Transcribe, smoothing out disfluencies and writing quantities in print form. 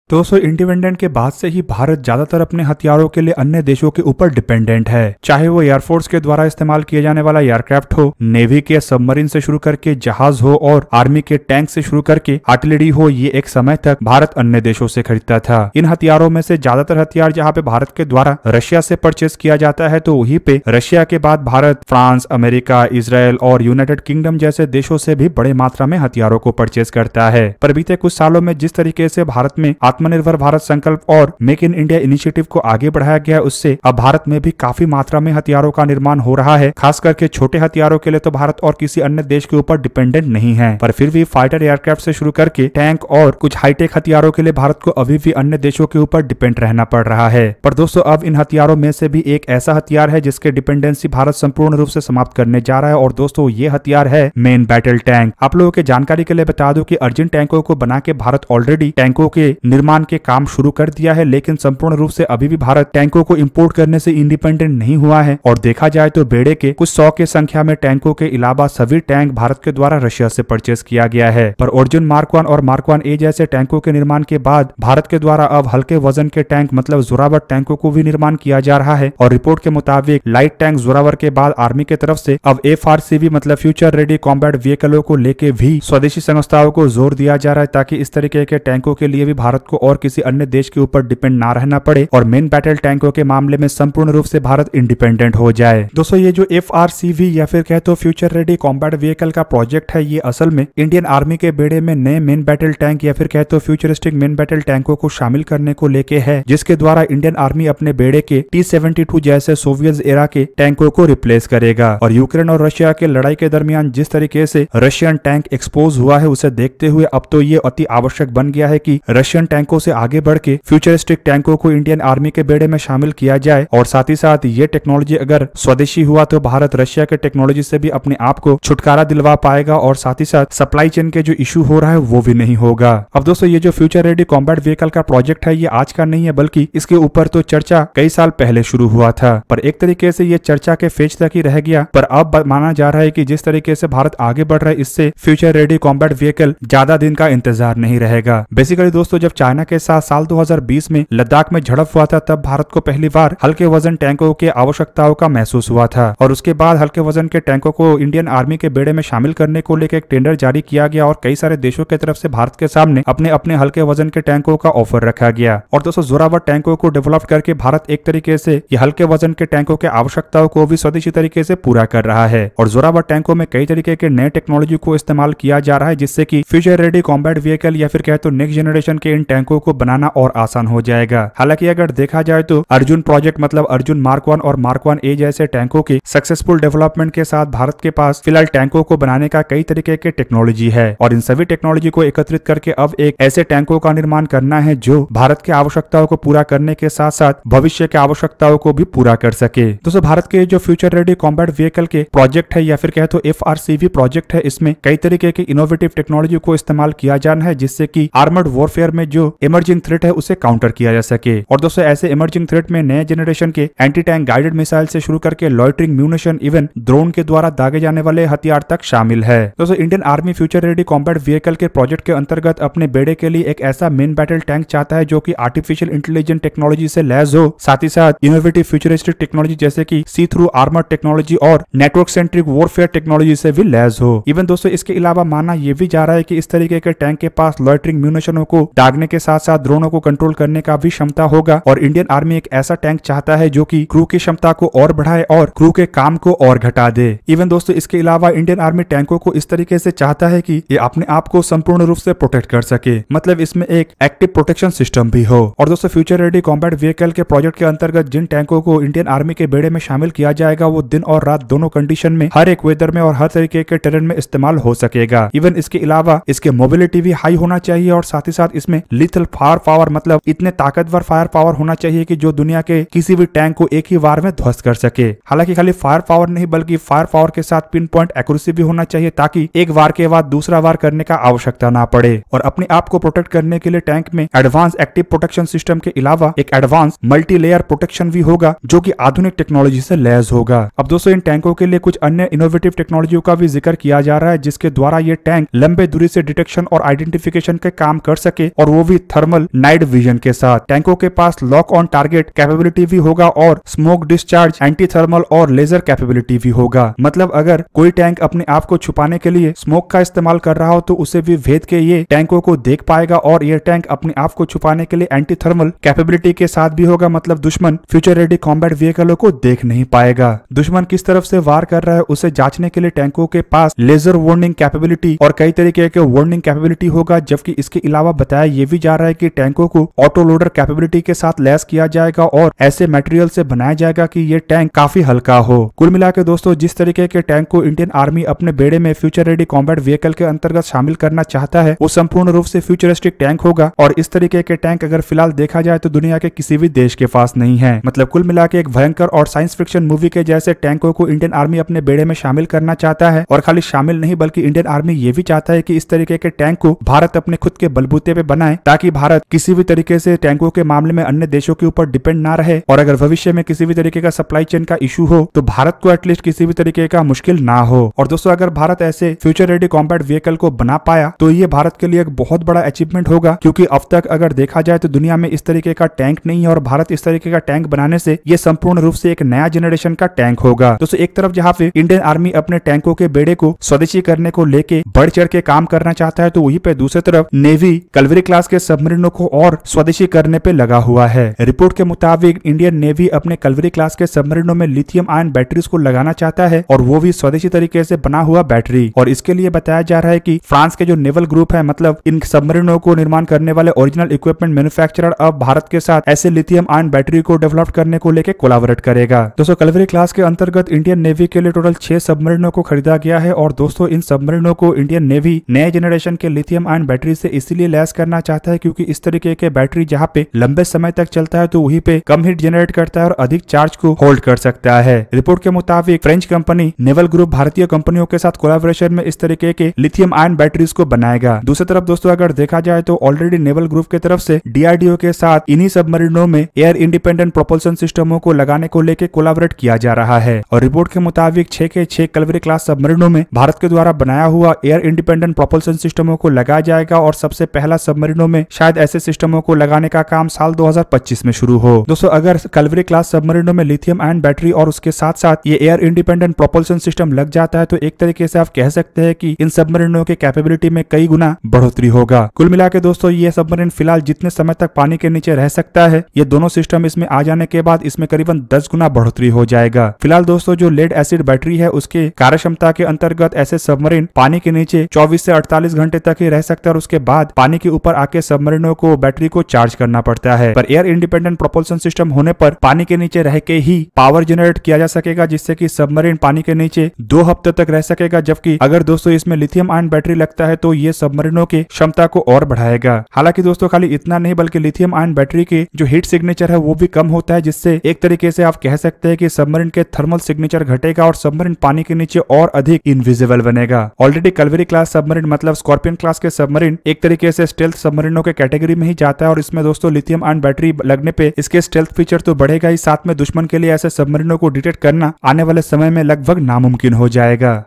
दोस्तों इंडिपेंडेंट के बाद से ही भारत ज्यादातर अपने हथियारों के लिए अन्य देशों के ऊपर डिपेंडेंट है, चाहे वो एयरफोर्स के द्वारा इस्तेमाल किए जाने वाला एयरक्राफ्ट हो, नेवी के सबमरीन से शुरू करके जहाज हो और आर्मी के टैंक से शुरू करके आर्टिलरी हो। ये एक समय तक भारत अन्य देशों से खरीदता था। इन हथियारों में से ज्यादातर हथियार जहाँ पे भारत के द्वारा रशिया से परचेज किया जाता है, तो वहीं पे रशिया के बाद भारत फ्रांस, अमेरिका, इसराइल और यूनाइटेड किंगडम जैसे देशों से भी बड़े मात्रा में हथियारों को परचेज करता है। पर बीते कुछ सालों में जिस तरीके से भारत में आत्मनिर्भर भारत संकल्प और मेक इन इंडिया इनिशिएटिव को आगे बढ़ाया गया, उससे अब भारत में भी काफी मात्रा में हथियारों का निर्माण हो रहा है। खास करके छोटे हथियारों के लिए तो भारत और किसी अन्य देश के ऊपर डिपेंडेंट नहीं है, पर फिर भी फाइटर एयरक्राफ्ट से शुरू करके टैंक और कुछ हाईटेक हथियारों के लिए भारत को अभी भी अन्य देशों के ऊपर डिपेंड रहना पड़ रहा है। पर दोस्तों अब इन हथियारों में से भी एक ऐसा हथियार है जिसके डिपेंडेंसी भारत संपूर्ण रूप से समाप्त करने जा रहा है, और दोस्तों ये हथियार है मेन बैटल टैंक। आप लोगों के जानकारी के लिए बता दूं कि अर्जुन टैंकों को बना के भारत ऑलरेडी टैंकों के निर्माण के काम शुरू कर दिया है, लेकिन संपूर्ण रूप से अभी भी भारत टैंकों को इंपोर्ट करने से इंडिपेंडेंट नहीं हुआ है। और देखा जाए तो बेड़े के कुछ 100 के संख्या में टैंकों के अलावा सभी टैंक भारत के द्वारा रशिया से परचेज किया गया है। पर अर्जुन मार्क 1 और मार्क 1 ए जैसे टैंकों के निर्माण के बाद भारत के द्वारा अब हल्के वजन के टैंक मतलब जोरावर टैंकों को भी निर्माण किया जा रहा है। और रिपोर्ट के मुताबिक लाइट टैंक जोरावर के बाद आर्मी की तरफ से अब FRCV मतलब फ्यूचर रेडी कॉम्बैट व्हीकलों को लेके भी स्वदेशी संस्थाओं को जोर दिया जा रहा है, ताकि इस तरीके के टैंकों के लिए भी भारत को और किसी अन्य देश के ऊपर डिपेंड ना रहना पड़े और मेन बैटल टैंकों के मामले में संपूर्ण रूप से भारत इंडिपेंडेंट हो जाए। दोस्तों ये जो FRCV या फिर कहे तो फ्यूचर रेडी कॉम्बैट व्हीकल का प्रोजेक्ट है, ये असल में इंडियन आर्मी के बेड़े में नए मेन बैटल टैंक या फिर कहे तो फ्यूचरिस्टिक मेन बैटल टैंकों को शामिल करने को लेके है, जिसके द्वारा इंडियन आर्मी अपने बेड़े के T-72 जैसे सोवियत एरा के टैंकों को रिप्लेस करेगा। और यूक्रेन और रशिया के लड़ाई के दरमियान जिस तरीके से रशियन टैंक एक्सपोज हुआ है, उसे देखते हुए अब तो ये अति आवश्यक बन गया है कि रशियन टैंकों से आगे बढ़ के फ्यूचरिस्टिक टैंकों को इंडियन आर्मी के बेड़े में शामिल किया जाए। और साथ ही साथ ये टेक्नोलॉजी अगर स्वदेशी हुआ तो भारत रशिया के टेक्नोलॉजी से भी अपने आप को छुटकारा दिलवा पाएगा, और साथ ही साथ सप्लाई चेन के जो इशू हो रहा है वो भी नहीं होगा। अब दोस्तों ये जो फ्यूचर रेडी कॉम्बैट व्हीकल का प्रोजेक्ट है, ये आज का नहीं है, बल्कि इसके ऊपर तो चर्चा कई साल पहले शुरू हुआ था, पर एक तरीके से ये चर्चा के फेज तक ही रह गया। पर अब माना जा रहा है कि जिस तरीके से भारत आगे बढ़ रहा है, इससे फ्यूचर रेडी कॉम्बैट व्हीकल ज्यादा दिन का इंतजार नहीं रहेगा। बेसिकली दोस्तों जब चाइना के साथ साल 2020 में लद्दाख में झड़प हुआ था, तब भारत को पहली बार हल्के वजन टैंकों के आवश्यकताओं का महसूस हुआ था, और उसके बाद हल्के वजन के टैंकों को इंडियन आर्मी के बेड़े में शामिल करने को लेकर एक टेंडर जारी किया गया, और कई सारे देशों की तरफ से भारत के सामने अपने अपने हल्के वजन के टैंकों का ऑफर रखा गया। और दोस्तों जोरावर टैंकों को डेवलप करके भारत एक तरीके से ये हल्के वजन के टैंकों के आवश्यकताओं को भी स्वदेशी तरीके से पूरा कर रहा है। और जोरावर टैंकों में कई तरीके के नए टेक्नोलॉजी को इस्तेमाल किया जा रहा है, जिससे कि फ्यूचर रेडी कॉम्बैट व्हीकल या फिर कहे तो नेक्स्ट जनरेशन के इन टैंकों को बनाना और आसान हो जाएगा। हालांकि अगर देखा जाए तो अर्जुन प्रोजेक्ट मतलब अर्जुन मार्क 1 और मार्क 1 ए जैसे टैंकों के सक्सेसफुल डेवलपमेंट के साथ भारत के पास फिलहाल टैंकों को बनाने का कई तरीके के टेक्नोलॉजी है, और इन सभी टेक्नोलॉजी को एकत्रित करके अब एक ऐसे टैंकों का निर्माण करना है जो भारत के आवश्यकताओं को पूरा करने के साथ साथ भविष्य के आवश्यकताओं को भी पूरा कर सके। दोस्तों भारत के जो फ्यूचर रेडी कॉम्बैट व्हीकल के प्रोजेक्ट है या फिर कहे तो FRCV प्रोजेक्ट है, इसमें कई तरीके की इनोवेटिव टेक्नोलॉजी को इस्तेमाल किया जाना है, जिससे कि आर्मर्ड वॉरफेयर में जो इमर्जिंग थ्रेट है उसे काउंटर किया जा सके। और दोस्तों ऐसे इमर्जिंग थ्रेट में नए जनरेशन के एंटी टैंक गाइडेड मिसाइल से शुरू करके लॉइटरिंग म्यूनिशन इवन ड्रोन के द्वारा दागे जाने वाले हथियार तक शामिल है। दोस्तों Indian army future ready combat vehicle के प्रोजेक्ट के अंतर्गत अपने बेड़े के लिए एक ऐसा मेन बैटल टैंक चाहता है जो कि आर्टिफिशियल इंटेलिजेंस टेक्नोलॉजी से लैस हो, साथ ही साथ इनोवेटिव फ्यूचरिस्टिक टेक्नोलॉजी जैसे कि सी थ्रू आर्मर टेक्नोलॉजी और नेटवर्क सेंट्रिक वॉरफेयर टेक्नोलॉजी से भी लैस हो। इवन दोस्तों इसके अलावा माना यह भी जा रहा है कि इस तरीके के टैंक के पास लॉइटरिंग म्यूनिशनों को दागने के साथ साथ ड्रोनों को कंट्रोल करने का भी क्षमता होगा। और इंडियन आर्मी एक ऐसा टैंक चाहता है जो कि क्रू की क्षमता को और बढ़ाए और क्रू के काम को और घटा दे। इवन दोस्तों इसके अलावा इंडियन आर्मी टैंकों को इस तरीके से चाहता है कि ये अपने आप को संपूर्ण रूप से प्रोटेक्ट कर सके, मतलब इसमें एक एक्टिव प्रोटेक्शन सिस्टम भी हो। और दोस्तों फ्यूचर रेडी कॉम्बैट व्हीकल के प्रोजेक्ट के अंतर्गत जिन टैंकों को इंडियन आर्मी के बेड़े में शामिल किया जाएगा, वो दिन और रात दोनों कंडीशन में, हर एक वेदर में और हर तरीके के टेरेन में इस्तेमाल हो सकेगा। इवन इसके अलावा इसके मोबिलिटी भी हाई होना चाहिए, और साथ ही साथ इसमें लिथल फायर पावर मतलब इतने ताकतवर फायर पावर होना चाहिए कि जो दुनिया के किसी भी टैंक को एक ही वार में ध्वस्त कर सके। हालांकि खाली फायर पावर नहीं बल्कि फायर पावर के साथ पिन पॉइंट एक्यूरेसी भी होना चाहिए, ताकि एक वार के बाद दूसरा वार करने का आवश्यकता ना पड़े। और अपने आप को प्रोटेक्ट करने के लिए टैंक में एडवांस एक्टिव प्रोटेक्शन सिस्टम के अलावा एक एडवांस मल्टी लेयर प्रोटेक्शन भी होगा, जो कि आधुनिक टेक्नोलॉजी से लैस होगा। अब दोस्तों इन टैंकों के लिए कुछ अन्य इनोवेटिव टेक्नोलॉजी का भी जिक्र किया जा रहा है, जिसके द्वारा ये टैंक लंबे दूरी से डिटेक्शन और आइडेंटिफिकेशन के काम कर सके, और वो भी थर्मल नाइट विजन के साथ। टैंकों के पास लॉक ऑन टारगेट कैपेबिलिटी भी होगा और स्मोक डिस्चार्ज, एंटी थर्मल और लेजर कैपेबिलिटी भी होगा। मतलब अगर कोई टैंक अपने आप को छुपाने के लिए स्मोक का इस्तेमाल कर रहा हो तो उसे भी भेद के ये टैंकों को देख पाएगा और ये टैंक अपने आप को छुपाने के लिए एंटी थर्मल कैपेबिलिटी के साथ भी होगा। मतलब दुश्मन फ्यूचर रेडी कॉम्बैट व्हीकलों को देख नहीं पाएगा। दुश्मन किस तरफ से वार कर रहा है उसे जांचने के लिए टैंकों के पास लेजर वार्निंग कैपेबिलिटी और कई तरीके के वार्निंग कैपेबिलिटी होगा। जबकि इसके अलावा बताया ये भी जा रहा है कि टैंकों को ऑटो लोडर कैपेबिलिटी के साथ लैस किया जाएगा और ऐसे मटेरियल से बनाया जाएगा कि ये टैंक काफी हल्का हो। कुल मिलाकर दोस्तों जिस तरीके के टैंक को इंडियन आर्मी अपने बेड़े में फ्यूचर रेडी कॉम्बैट व्हीकल के अंतर्गत शामिल करना चाहता है वो संपूर्ण रूप से फ्यूचरिस्टिक टैंक होगा और इस तरीके के टैंक अगर फिलहाल देखा जाए तो दुनिया के किसी भी देश के पास नहीं है। मतलब कुल मिलाकर एक भयंकर और साइंस फिक्शन मूवी के जैसे टैंकों को इंडियन आर्मी अपने बेड़े में शामिल करना चाहता है और खाली शामिल नहीं बल्कि इंडियन आर्मी ये भी चाहता है कि इस तरीके के टैंक को भारत अपने खुद के बलबूते पे बनाए ताकि भारत किसी भी तरीके से टैंकों के मामले में अन्य देशों के ऊपर डिपेंड ना रहे और अगर भविष्य में किसी भी तरीके का सप्लाई चेन का इशू हो तो भारत को एटलीस्ट किसी भी तरीके का मुश्किल ना हो। और दोस्तों अगर भारत ऐसे फ्यूचर रेडी कॉम्बैट व्हीकल को बना पाया तो ये भारत के लिए एक बहुत बड़ा अचीवमेंट होगा क्योंकि अब तक अगर देखा जाए तो दुनिया में इस तरीके का टैंक नहीं है और भारत इस तरीके का टैंक बनाने से ये संपूर्ण रूप से एक नया जनरेशन का टैंक होगा। दोस्तों एक तरफ जहाँ पे इंडियन आर्मी अपने टैंकों के बेड़े को स्वदेशी करने को लेके बढ़ चढ़ के काम करना चाहता है तो वहीं पे दूसरी तरफ नेवी कलवरी क्लास के सबमरीनों को और स्वदेशी करने पे लगा हुआ है। रिपोर्ट के मुताबिक इंडियन नेवी अपने कलवरी क्लास के सबमरीनों में लिथियम आयन बैटरीज को लगाना चाहता है और वो भी स्वदेशी तरीके से बना हुआ बैटरी। और इसके लिए बताया जा रहा है कि फ्रांस के जो नेवल ग्रुप है मतलब इन सबमरीनों को निर्माण करने वाले ओरिजिनल इक्विपमेंट मैन्युफैक्चरर अब भारत के साथ ऐसे लिथियम आयन बैटरी को डेवलप करने को लेकर कोलैबोरेट करेगा। दोस्तों कलवरी क्लास के अंतर्गत इंडियन नेवी के लिए टोटल 6 सबमरीनों को खरीदा गया है और दोस्तों इन सबमरीनों को इंडियन नेवी नए जनरेशन के लिथियम आयन बैटरी से इसीलिए लैस करना चाहता है क्योंकि इस तरीके के बैटरी जहाँ पे लंबे समय तक चलता है तो वहीं पे कम हीट जनरेट करता है और अधिक चार्ज को होल्ड कर सकता है। रिपोर्ट के मुताबिक फ्रेंच कंपनी नेवल ग्रुप भारतीय कंपनियों के साथ कोलैबोरेशन में इस तरीके के लिथियम आयन बैटरीज को बनाएगा। दूसरी तरफ दोस्तों अगर देखा जाए तो ऑलरेडी नेवल ग्रुप की तरफ से डीआरडीओ के साथ इन्हीं सबमरीनों में एयर इंडिपेंडेंट प्रोपल्सन सिस्टमों को लगाने को लेकर कोलैबोरेट किया जा रहा है। और रिपोर्ट के मुताबिक 6 के 6 कलवरी क्लास सबमरीनों में भारत के द्वारा बनाया हुआ एयर इंडिपेंडेंट प्रोपल्सन सिस्टमों को लगाया जाएगा और सबसे पहला सबमरीनों में शायद ऐसे सिस्टमों को लगाने का काम साल 2025 में शुरू हो। दोस्तों अगर कलवरी क्लास सबमरीनों में लिथियम आयन बैटरी और उसके साथ साथ ये एयर इंडिपेंडेंट प्रोपल्सन सिस्टम लग जाता है तो एक तरीके से आप कह सकते हैं कि इन सबमरीनों के कैपेबिलिटी में कई गुना बढ़ोतरी होगा। कुल मिला के दोस्तों ये सबमरीन फिलहाल जितने समय तक पानी के नीचे रह सकता है ये दोनों सिस्टम इसमें आ जाने के बाद इसमें करीबन 10 गुना बढ़ोतरी हो जाएगा। फिलहाल दोस्तों जो लेड एसिड बैटरी है उसके कार्य क्षमता के अंतर्गत ऐसे सबमरीन पानी के नीचे 24 से 48 घंटे तक ही रह सकता है और उसके बाद पानी के ऊपर आके सबमरीनों को बैटरी को चार्ज करना पड़ता है। पर एयर इंडिपेंडेंट प्रोपल्सन सिस्टम होने पर पानी के नीचे रह के ही पावर जनरेट किया जा सकेगा जिससे कि सबमरीन पानी के नीचे 2 हफ्ते तक रह सकेगा। जबकि अगर दोस्तों इसमें लिथियम आयन बैटरी लगता है तो ये सबमरीनों की क्षमता को और बढ़ाएगा। हालांकि दोस्तों खाली इतना नहीं बल्कि लिथियम आयन बैटरी के जो हीट सिग्नेचर है वो भी कम होता है जिससे एक तरीके से आप कह सकते हैं कि सबमरीन के थर्मल सिग्नेचर घटेगा और सबमरीन पानी के नीचे और अधिक इनविजिबल बनेगा। ऑलरेडी कलवरी क्लास सबमरीन मतलब स्कॉर्पियन क्लास के सबमरीन एक तरीके से स्टेल्थ सबमरीनों के कैटेगरी में ही जाता है और इसमें दोस्तों लिथियम आयन बैटरी लगने पे इसके स्टेल्थ फीचर तो बढ़ेगा ही साथ में दुश्मन के लिए ऐसे सबमरीनों को डिटेक्ट करना आने वाले समय में लगभग नामुमकिन हो जाएगा।